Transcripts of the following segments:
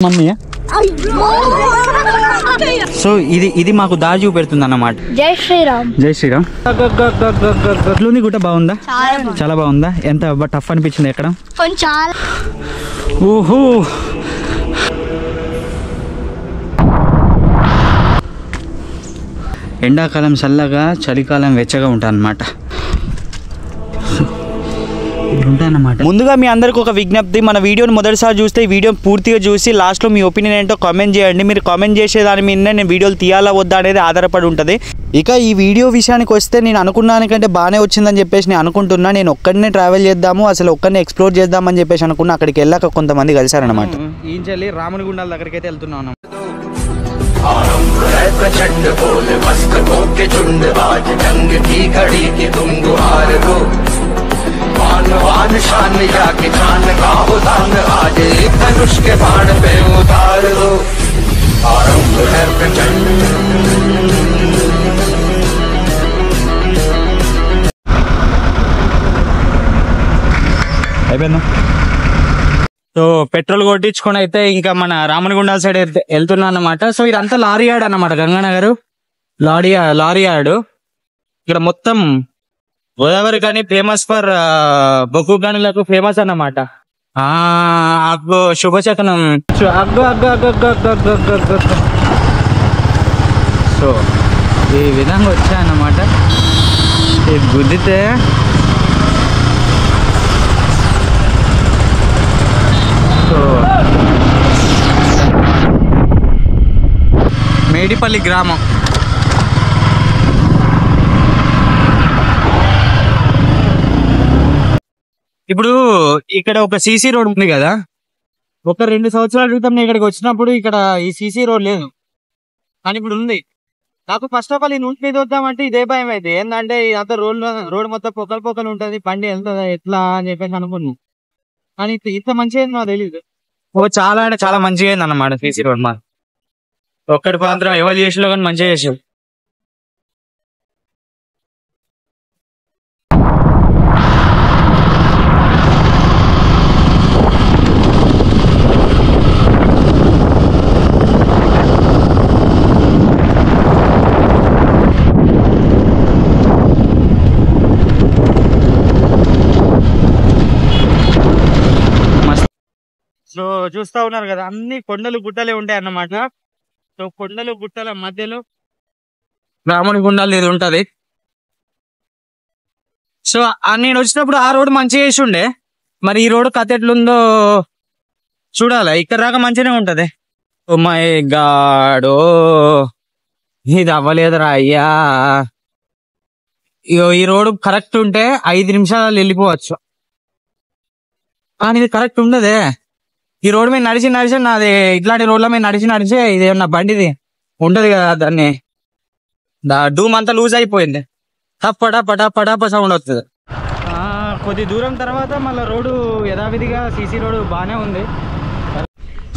Mummy so ఇది మాకు దారి చూపెడుతుంది అన్నమాట. జై శ్రీరామ్. జై శ్రీరామ్. ఎట్లుంది గుట్ట? బాగుందా? చాలా బాగుందా? ఎంత టఫ్ అనిపించింది ఎక్కడ? చాలా. ఓహో ఎండాకాలం చల్లగా, చలికాలం వెచ్చగా ఉంటా అన్నమాట. ముందుగా మీ అందరికి ఒక విజ్ఞప్తి, మన వీడియోని మొదటిసారి చూస్తే ఈ వీడియో పూర్తిగా చూసి లాస్ట్లో మీ ఒపీనియన్ ఏంటో కామెంట్ చేయండి. మీరు కామెంట్ చేసే దాని మీదనే నేను వీడియోలు తీయాలా వద్దా అనేది ఆధారపడి ఉంటుంది. ఇక ఈ వీడియో విషయానికి వస్తే నేను అనుకున్నానికంటే బాగానే వచ్చిందని చెప్పేసి నేను అనుకుంటున్నా. నేను ఒక్కడనే ట్రావెల్ చేద్దాము, అసలు ఒక్కడనే ఎక్స్ప్లోర్ చేద్దామని చెప్పేసి అనుకున్నా. అక్కడికి వెళ్ళాక కొంతమంది కలిసారనమాట. ఈ చెల్లి రాముని గుండాల దగ్గరికి అయితే వెళ్తున్నాను. प्रचंड बोल मस्तकों के झुंड आज जंग की घड़ी की तुम गुहार हो वान शान या कि जान का हो दान आज धनुष के बाण पे उतार दो आरंभ है प्रचंड. అయిపోయిందా? సో పెట్రోల్ కొట్టించుకొని అయితే ఇంకా మన రామనగుండాల సైడ్ వెళ్తున్నా అన్నమాట. సో ఇదంతా లారీ యార్డ్ అన్నమాట, గంగానగర్ లారీ యార్డ్. ఇక్కడ మొత్తం గోదావరి కానీ ఫేమస్ ఫర్ బొగ్గు గనులకు ఫేమస్ అన్నమాట. అగ్గో శుభశకనం. సో ఈ విధంగా వచ్చాయన్నమాట. ఇది గుద్దితే మేడిపల్లి గ్రామం. ఇప్పుడు ఇక్కడ ఒక సీసీ రోడ్ ఉంది కదా. ఒక 2 సంవత్సరాల క్రితం నేను ఇక్కడికి వచ్చినప్పుడు ఇక్కడ ఈ సీసీ రోడ్ లేదు, కానీ ఇప్పుడు ఉంది. నాకు ఫస్ట్ ఆఫ్ ఆల్ ఈ నూనె మీద వద్దామంటే ఇదే భయం అయితే ఏంటంటే అంత రోడ్ మొత్తం పొక్కలు ఉంటుంది, బండి వెళ్తుంది ఎట్లా అని చెప్పేసి అనుకున్నాను. కానీ ఇంత మంచిగా అయింది నాకు తెలియదు. చాలా అంటే చాలా మంచిగా అయింది అన్నమాట సీసీ రోడ్. మా ఒక్కటి ప్రాంతం ఎవరు చేసిలో కానీ మంచిగా చేసాం. సో చూస్తా ఉన్నారు కదా, అన్ని కొండలు గుట్టలే ఉంటాయి అన్నమాట. సో కొండలు గుట్టల మధ్యలో రాముని గుండాలు ఇది ఉంటది. సో నేను వచ్చినప్పుడు ఆ రోడ్ మంచిగా వేసి ఉండే, మరి ఈ రోడ్ కథ ఎట్లుందో చూడాలి. ఇక్కడ దాకా మంచిగానే ఉంటది. ఓ మై గాడ్, ఇది అవ్వలేదురా అయ్యా. ఈ రోడ్ కరెక్ట్ ఉంటే 5 నిమిషాలు వెళ్ళిపోవచ్చు, కానీ ఇది కరెక్ట్ ఉండదే. ఈ రోడ్ మీద నడిచి నాది ఇట్లాంటి రోడ్ల మీద నడిచి ఇది ఏమన్నా బండిది ఉంటది కదా, దాన్ని డూమ్ అంతా లూజ్ అయిపోయింది. పటాప సౌండ్ వస్తుంది. కొద్ది దూరం తర్వాత మళ్ళీ రోడ్డు యథావిధిగా సీసీ రోడ్డు బాగానే ఉంది.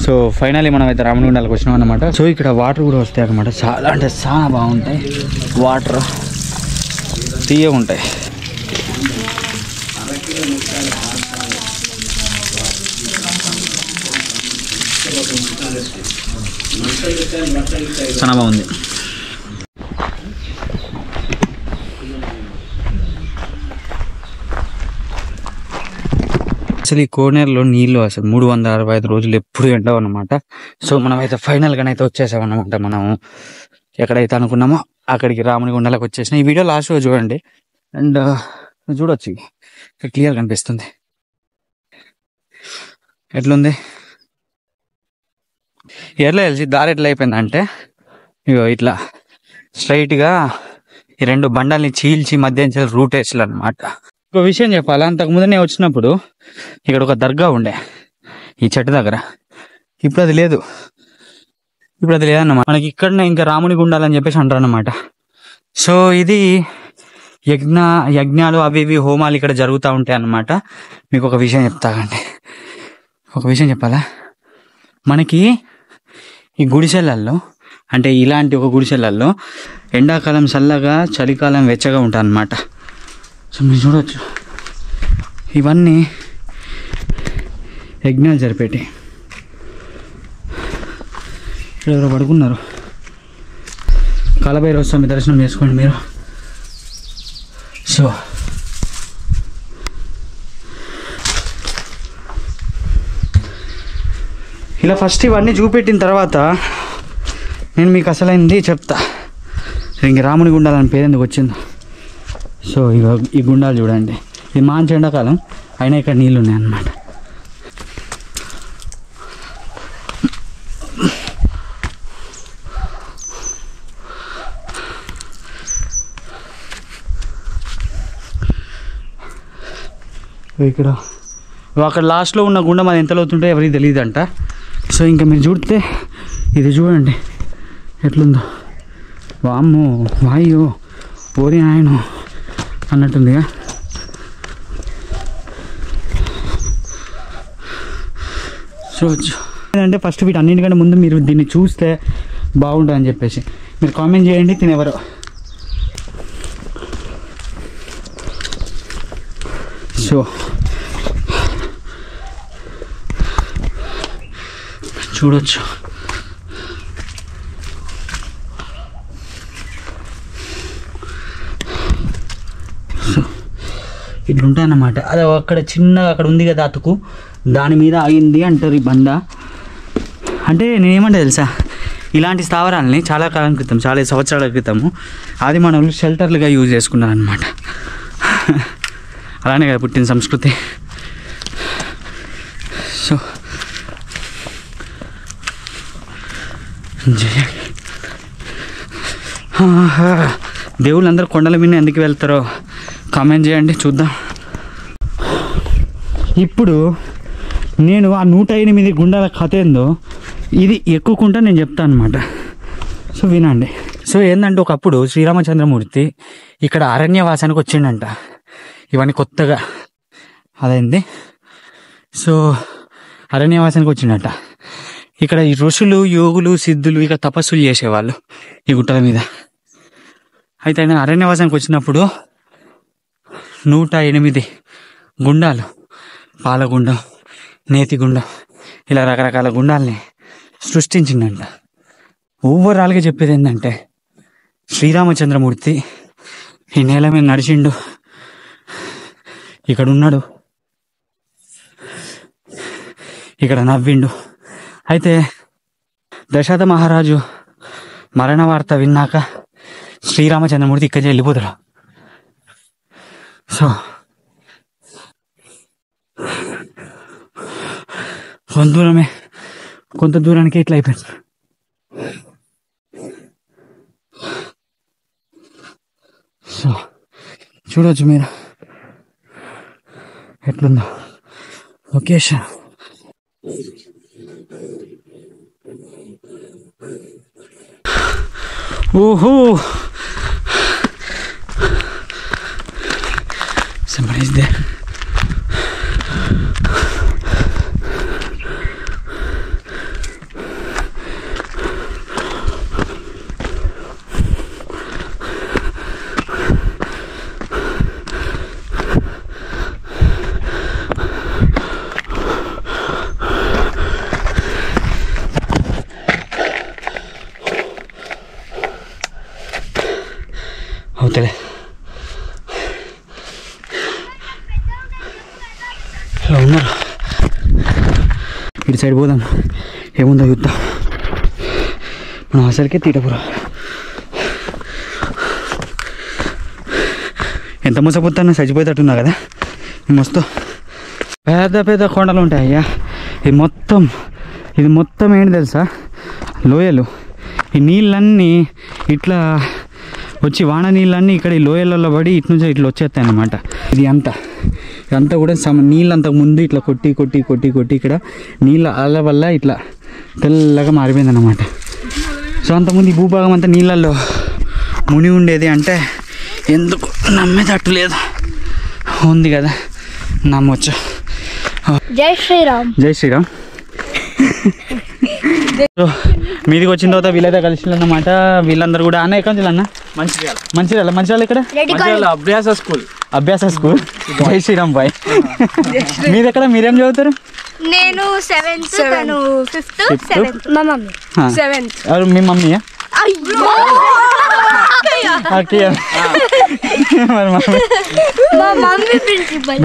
సో ఫైనల్లీ మనం అయితే రామనగుండాలకు వచ్చినాం అన్నమాట. సో ఇక్కడ వాటర్ కూడా వస్తాయి అన్నమాట. చాలా అంటే చాలా బాగుంటాయి, వాటర్ తీయగా ఉంటాయి. చాలా బాగుంది. అసలు ఈ కోనేరులో నీళ్ళు అసలు 365 రోజులు ఎప్పుడు ఎండవు అనమాట. సో మనం అయితే ఫైనల్గానైతే వచ్చేసామన్నమాట. మనం ఎక్కడైతే అనుకున్నామో అక్కడికి రామనగుండాలకు వచ్చేసిన. ఈ వీడియో లాస్ట్గా చూడండి అండ్ చూడొచ్చు, క్లియర్ కనిపిస్తుంది ఎట్లుంది. ఎట్లా తెలిసి దారి ఎట్లా అయిపోయిందంటే ఇగో ఇట్లా స్ట్రైట్గా ఈ 2 బండాల్ని చీల్చి మధ్య రూట్ వేసారు అనమాట. ఒక విషయం చెప్పాలా, అంతకుముందు నేను వచ్చినప్పుడు ఇక్కడ ఒక దర్గా ఉండే ఈ చెట్టు దగ్గర. ఇప్పుడు అది లేదన్నమాట. మనకి ఇక్కడనే ఇంకా రాముని గుండాలని చెప్పేసి అంటారు అనమాట. సో ఇది యజ్ఞాలు అవి ఇవి హోమాలు ఇక్కడ జరుగుతూ ఉంటాయి అన్నమాట. మీకు ఒక విషయం చెప్తానండి, ఒక విషయం చెప్పాలా. మనకి ఈ గుడిసెలల్లో అంటే ఇలాంటి ఒక గుడిసెలల్లో ఎండాకాలం చల్లగా, చలికాలం వెచ్చగా ఉంటాయి అన్నమాట. సో మీరు చూడవచ్చు, ఇవన్నీ యజ్ఞాలు జరిపేటి. ఎవరో పడుకున్నారు. కాలభైరవ స్వామి దర్శనం చేసుకోండి మీరు. సో ఇలా ఫస్ట్ ఇవన్నీ చూపెట్టిన తర్వాత నేను మీకు అసలైంది చెప్తా. ఇంక రాముని గుండాలు అని పేరు ఎందుకు వచ్చిందో. సో ఈ గుండాలు చూడండి, ఇది మంచి ఎండాకాలం అయినా ఇక్కడ నీళ్ళు ఉన్నాయన్నమాట. ఇక్కడ అక్కడ లాస్ట్లో ఉన్న గుండం అది ఎంత లోతుంటే ఎవరికి తెలియదంట. సో ఇంకా మీరు చూస్తే ఇది చూడండి ఎట్లుందో. వామ్మో వాయో ఓరి నాయనో అన్నట్టుందిగా. చూడచ్చు ఏంటంటే ఫస్ట్ వీటన్నిటికంటే ముందు మీరు దీన్ని చూస్తే బాగుంటుందని చెప్పేసి మీరు కామెంట్ చేయండి తినేవరో. సో చూడొచ్చు ఇట్లుంటాయన్నమాట. అది అక్కడ చిన్నగా అక్కడ ఉంది కదా అతుకు, దాని మీద ఆగింది అంటారు ఈ బండ. అంటే నేనేమంటే తెలుసా, ఇలాంటి స్థావరాలని చాలా కాలం క్రితం, చాలా సంవత్సరాల క్రితము అది మనల్ని షెల్టర్లుగా యూజ్ చేసుకున్నారు అనమాట. అలానే కదా పుట్టిన సంస్కృతి. సో దేవుళ్ళందరూ కొండల మీద ఎందుకు వెళ్తారో కామెంట్ చేయండి చూద్దాం. ఇప్పుడు నేను ఆ 108 గుండాల కథ ఏందో ఇది ఎక్కుకుంటా నేను చెప్తాను అనమాట. సో వినండి. సో ఏంటంటే ఒకప్పుడు శ్రీరామచంద్రమూర్తి ఇక్కడ అరణ్యవాసానికి వచ్చిండంట. ఇవన్నీ కొత్తగా అదైంది. సో అరణ్యవాసానికి వచ్చిండట. ఇక్కడ ఈ ఋషులు, యోగులు, సిద్ధులు ఇక తపస్సులు చేసేవాళ్ళు ఈ గుట్టల మీద. అయితే ఆయన అరణ్యవాసానికి వచ్చినప్పుడు 108 గుండాలు, పాలగుండం, నేతిగుండం, ఇలా రకరకాల గుండాలని సృష్టించిందంట. ఓవరాల్గా చెప్పేది ఏంటంటే శ్రీరామచంద్రమూర్తి ఈ నేల మీద నడిచిండు, ఇక్కడ ఉన్నాడు, ఇక్కడ నవ్విండు. అయితే దశరథ మహారాజు మరణ వార్త విన్నాక శ్రీరామచంద్రమూర్తి ఇక్కడికి వెళ్ళిపోతాడు. సో కొంత దూరానికి ఇట్లా అయిపోయింది. సో చూడవచ్చు మీరు ఎట్లుందో లొకేషన్. ఓహో somebody is there. అవుతలే ఉన్నారు. ఇటు సైడ్ పోదాం, ఏముందో చూద్దాం. మనం అసలుకే తీటపురా ఎంత మోసపోతానో చచ్చిపోయేటట్టున్నా కదా. మస్తు పెద్ద పెద్ద కొండలు ఉంటాయి అయ్యా. ఇది మొత్తం ఏంటి తెలుసా, లోయలు. ఈ నీళ్ళన్నీ ఇట్లా వచ్చి వాన నీళ్ళన్నీ ఇక్కడ ఈ లోయలలో పడి ఇటు నుంచి ఇట్లా వచ్చేస్తాయి అన్నమాట. ఇదంతా కూడా నీళ్ళు అంతకు ముందు ఇట్లా కొట్టి కొట్టి కొట్టి కొట్టి ఇక్కడ నీళ్ళ అల వల్ల ఇట్లా తెల్లగా మారిపోయింది అన్నమాట. సో అంతకుముందు ఈ భూభాగం అంతా నీళ్ళల్లో ముని ఉండేది. అంటే ఎందుకు నమ్మేటట్టు లేదు, ఉంది కదా నమ్మొచ్చు. జై శ్రీరామ్. జై శ్రీరామ్. మీదికి వచ్చిన తర్వాత వీళ్ళైతే కలిసి అన్నమాట. వీళ్ళందరూ కూడా అన్న ఎక్కడ నుంచి అన్న? మంచిర్యాల ఇక్కడ అభ్యాస స్కూల్. జై శ్రీరామ్ బాయ్. మీది ఎక్కడ? మీరేం చదువుతారు? నేను 7th, తను 5th, 7th. మా మమ్మీ 7th. ఎవరు మీ మమ్మీయా?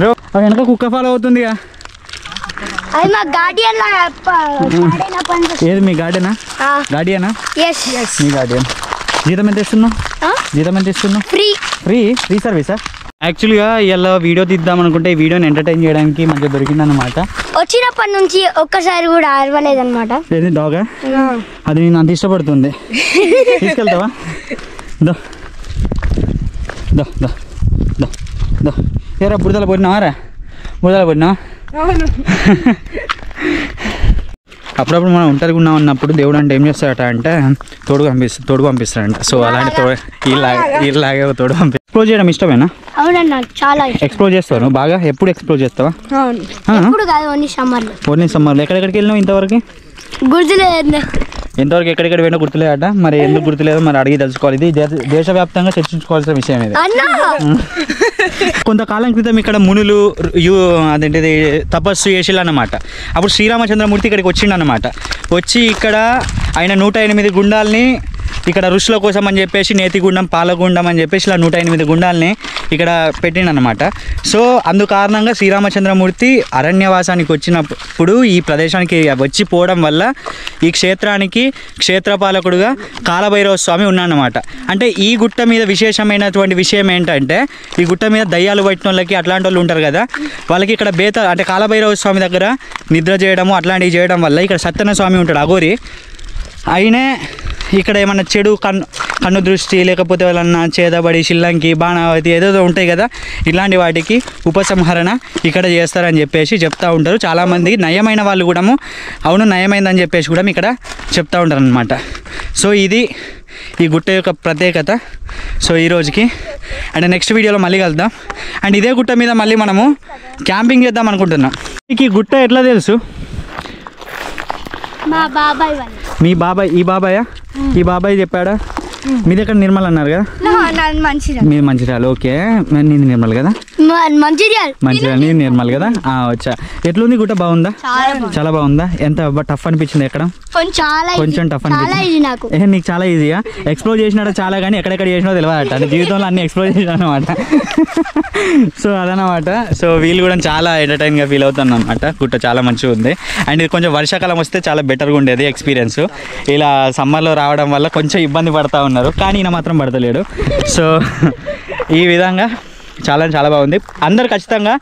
బ్రో వెనక కుక్క ఫాలో అవుతుందిగా. అది మా గార్డియన్. ఏది మీ గార్డెనా? గార్డియనా? మీ గార్డియన్. జీతం ఎంత ఇస్తున్నావు? ఫ్రీ సర్వీసా? యాక్చువల్గా ఇలా వీడియో తీద్దాం అనుకుంటే ఈ వీడియోని ఎంటర్టైన్ చేయడానికి మంచిగా దొరికింది అనమాట. వచ్చినప్పటి నుంచి ఒక్కసారి కూడా అరవలేదన్నమాట. ఏది డాగా? అది నేను అంత ఇష్టపడుతుంది. తీసుకెళ్తావా? ఏరా బురదలు పడినావా? అప్పుడప్పుడు మనం ఒంటరిగా ఉన్నాం అన్నప్పుడు దేవుడు అంటే ఏం చేస్తాడట అంటే తోడు పంపిస్తాడంట. సో అలాంటి వీళ్ళలాగే తోడు ఎక్స్ప్లోర్ చేయడం ఇష్టమేనా? అవునన్నా, చాలా ఎక్స్ప్లోర్ చేస్తావు బాగా? ఎప్పుడు ఎక్స్ప్లోర్ చేస్తావా? ఓన్లీ సమ్మర్లో. ఎక్కడెక్కడికి వెళ్ళినావు ఇంతవరకు? గుర్తులేదు. ఎంతవరకు ఎక్కడెక్కడ పోయినా గుర్తులేదట. మరి ఎందుకు గుర్తులేదో మరి అడిగి తెలుసుకోవాలి. ఇది దేశవ్యాప్తంగా చర్చించుకోవాల్సిన విషయం ఇది. కొంతకాలం క్రితం ఇక్కడ మునులు అదేంటిది తపస్సు చేసిళ్ళు అన్నమాట. అప్పుడు శ్రీరామచంద్రమూర్తి ఇక్కడికి వచ్చిండనమాట. వచ్చి ఇక్కడ ఆయన 108 గుండాలని ఇక్కడ ఋషుల కోసం అని చెప్పేసి నేతిగుండం, పాలగుండం అని చెప్పేసి ఇలా 108 గుండాలని ఇక్కడ పెట్టిండనమాట. సో అందు కారణంగా శ్రీరామచంద్రమూర్తి అరణ్యవాసానికి వచ్చినప్పుడు ఈ ప్రదేశానికి వచ్చిపోవడం వల్ల ఈ క్షేత్రానికి క్షేత్రపాలకుడుగా కాలభైరవ స్వామి ఉన్నాడనమాట. అంటే ఈ గుట్ట మీద విశేషమైనటువంటి విషయం ఏంటంటే ఈ గుట్ట మీద దయ్యాలు పట్టిన వాళ్ళకి అట్లాంటి వాళ్ళు ఉంటారు కదా, వాళ్ళకి ఇక్కడ అంటే కాలభైరవ స్వామి దగ్గర నిద్ర చేయడము అట్లాంటివి చేయడం వల్ల ఇక్కడ సత్యనారాయణ స్వామి ఉంటాడు అఘోరి. అయినే ఇక్కడ ఏమన్నా చెడు కన్ను దృష్టి లేకపోతే వాళ్ళన్నా చేదబడి శిల్లంకి బాణావతి ఏదేదో ఉంటాయి కదా, ఇలాంటి వాటికి ఉపసంహరణ ఇక్కడ చేస్తారని చెప్పేసి చెప్తూ ఉంటారు. చాలామంది నయమైన వాళ్ళు కూడా అవును నయమైందని చెప్పేసి కూడా ఇక్కడ చెప్తూ ఉంటారు అనమాట. సో ఇది ఈ గుట్ట యొక్క ప్రత్యేకత. సో ఈ రోజుకి అండ్ నెక్స్ట్ వీడియోలో మళ్ళీ కలుద్దాం. అండ్ ఇదే గుట్ట మీద మళ్ళీ మనము క్యాంపింగ్ చేద్దాం అనుకుంటున్నాం. మీకు ఈ గుట్ట ఎట్లా తెలుసు? మా బాబాయ్ వాళ్ళు. మీ బాబాయ్? ఈ బాబాయా? ఈ బాబాయ్ చెప్పాడా? మీది ఎక్కడ? నిర్మల్ అన్నారు కదా. మీరు మంచిర్యాల. ఓకే, నేను నిర్మల్ కదా. మంచిర్యాల నేను నిర్మల్ కదా. వచ్చా. ఎట్లుంది గుట్ట? బాగుందా? చాలా బాగుందా? ఎంత టఫ్ అనిపించింది ఎక్కడం? కొంచెం టఫ్ అనిపించింది. నీకు చాలా ఈజీయా? ఎక్స్ప్లోర్ చేసినాడు చాలా, కానీ ఎక్కడెక్కడ చేసినా తెలియదట. అంటే జీవితంలో అన్ని ఎక్స్ప్లోర్ చేసినా అనమాట. సో అదనమాట. సో వీళ్ళు కూడా చాలా ఎంటర్టైన్గా ఫీల్ అవుతాను అనమాట. గుట్ట చాలా మంచిగా ఉంది. అండ్ ఇది కొంచెం వర్షాకాలం వస్తే చాలా బెటర్గా ఉండేది ఎక్స్పీరియన్స్. ఇలా సమ్మర్లో రావడం వల్ల కొంచెం ఇబ్బంది పడతా ఉన్నారు, కానీ ఈయన మాత్రం పడతలేడు. సో ఈ విధంగా చాలా బాగుంది. అందరు ఖచ్చితంగా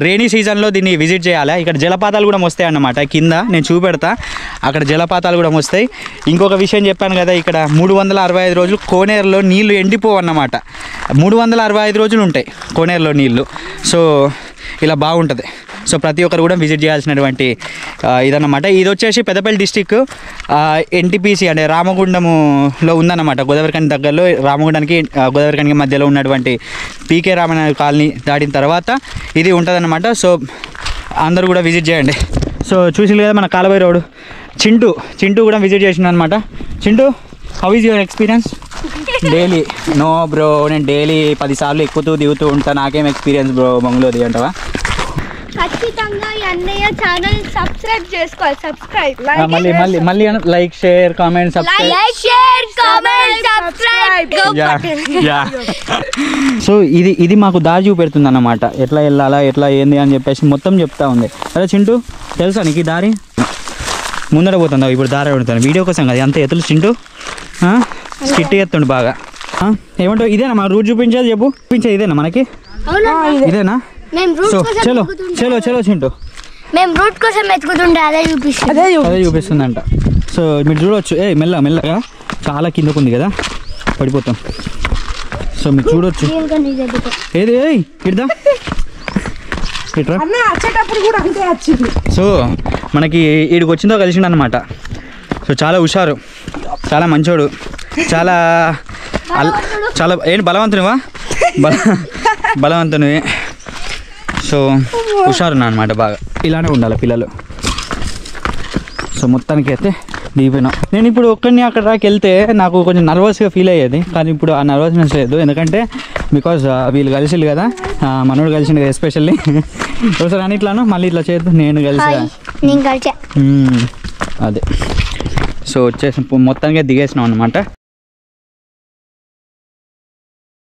రైనీ సీజన్లో దీన్ని విజిట్ చేయాలి. ఇక్కడ జలపాతాలు కూడా వస్తాయి అన్నమాట. కింద నేను చూపెడతా, అక్కడ జలపాతాలు కూడా వస్తాయి. ఇంకొక విషయం చెప్పాను కదా, ఇక్కడ 365 రోజులు కోనేరులో నీళ్లు ఎండిపోవు అన్నమాట. 365 రోజులు ఉంటాయి కోనేరులో నీళ్లు. సో ఇలా బాగుంటుంది. సో ప్రతి ఒక్కరు కూడా విజిట్ చేయాల్సినటువంటి ఇదన్నమాట. ఇది వచ్చేసి పెద్దపల్లి డిస్టిక్ ఎన్టీపీసీ అంటే రామగుండంలో ఉందన్నమాట. గోదావరిఖని దగ్గరలో రామగుండానికి గోదావరిఖనికి మధ్యలో ఉన్నటువంటి పీకే రామనాయుడు కాలనీ దాటిన తర్వాత ఇది ఉంటుందన్నమాట. సో అందరూ కూడా విజిట్ చేయండి. సో చూసి కదా మన కాలభైరవ రోడ్. చింటూ కూడా విజిట్ చేసిండు అనమాట. Chintu, how is your experience? Daily? No bro, నేను డైలీ 10 సార్లు ఎక్కుతూ దిగుతూ ఉంటాను. నాకేం ఎక్స్పీరియన్స్ బ్రో మంగళూరు అంటావా? ఖచ్చితంగా ఈ అన్నయ్య ఛానల్ సబ్స్క్రైబ్ చేసుకోవాలి. మళ్ళీ like share comment subscribe. So ఇది మాకు దారి చూపెడుతుంది అన్నమాట. ఎట్లా వెళ్ళాలా, ఎట్లా ఏంది అని చెప్పేసి మొత్తం చెప్తా ఉంది. అదే చింటూ, తెలుసా నీకు ఈ దారి? ముందర పోతుందా? ఇప్పుడు దారి పెడతాను వీడియో కోసం కదా. అంత ఎత్తులు చింటూ స్కిట్ ఎత్తుండు బాగా. ఏమంటావు? ఇదేనా మా రూట్ చూపించేది? చెప్పు, చూపించేది ఇదేనా మనకి? ఇదేనా? సో చలో చింటూ, మేము రూట్ కోసం వెతుకుతుంటే అదే చూపిస్తుందంట. సో మీరు చూడవచ్చు. మెల్లగా చాలా కిందకుంది కదా, పడిపోతాం. సో మీరు చూడొచ్చు. ఏది ఇట్రా. సో మనకి ఈడికి వచ్చిందో కలిసిండు అనమాట. సో చాలా హుషారు, చాలా మంచోడు, చాలా ఏంటి బలవంతునివా? బలవంతునివి. సో హుషారున్నా అనమాట బాగా. ఇలానే ఉండాలి పిల్లలు. సో మొత్తానికి అయితే దిగిపోయినా. నేను ఇప్పుడు ఒక్కడిని అక్కడ దాకా వెళ్తే నాకు కొంచెం నర్వస్గా ఫీల్ అయ్యేది, కానీ ఇప్పుడు ఆ నర్వస్నెస్ లేదు. ఎందుకంటే బికాజ్ వీళ్ళు కలిసిలు కదా, మనోడు కలిసిండు కదా ఎస్పెషల్లీ. ఒకసారి అని ఇట్లాను మళ్ళీ ఇట్లా చేద్దాం, నేను కలిసి అదే. సో వచ్చేసి మొత్తంగా దిగేసినాం అనమాట.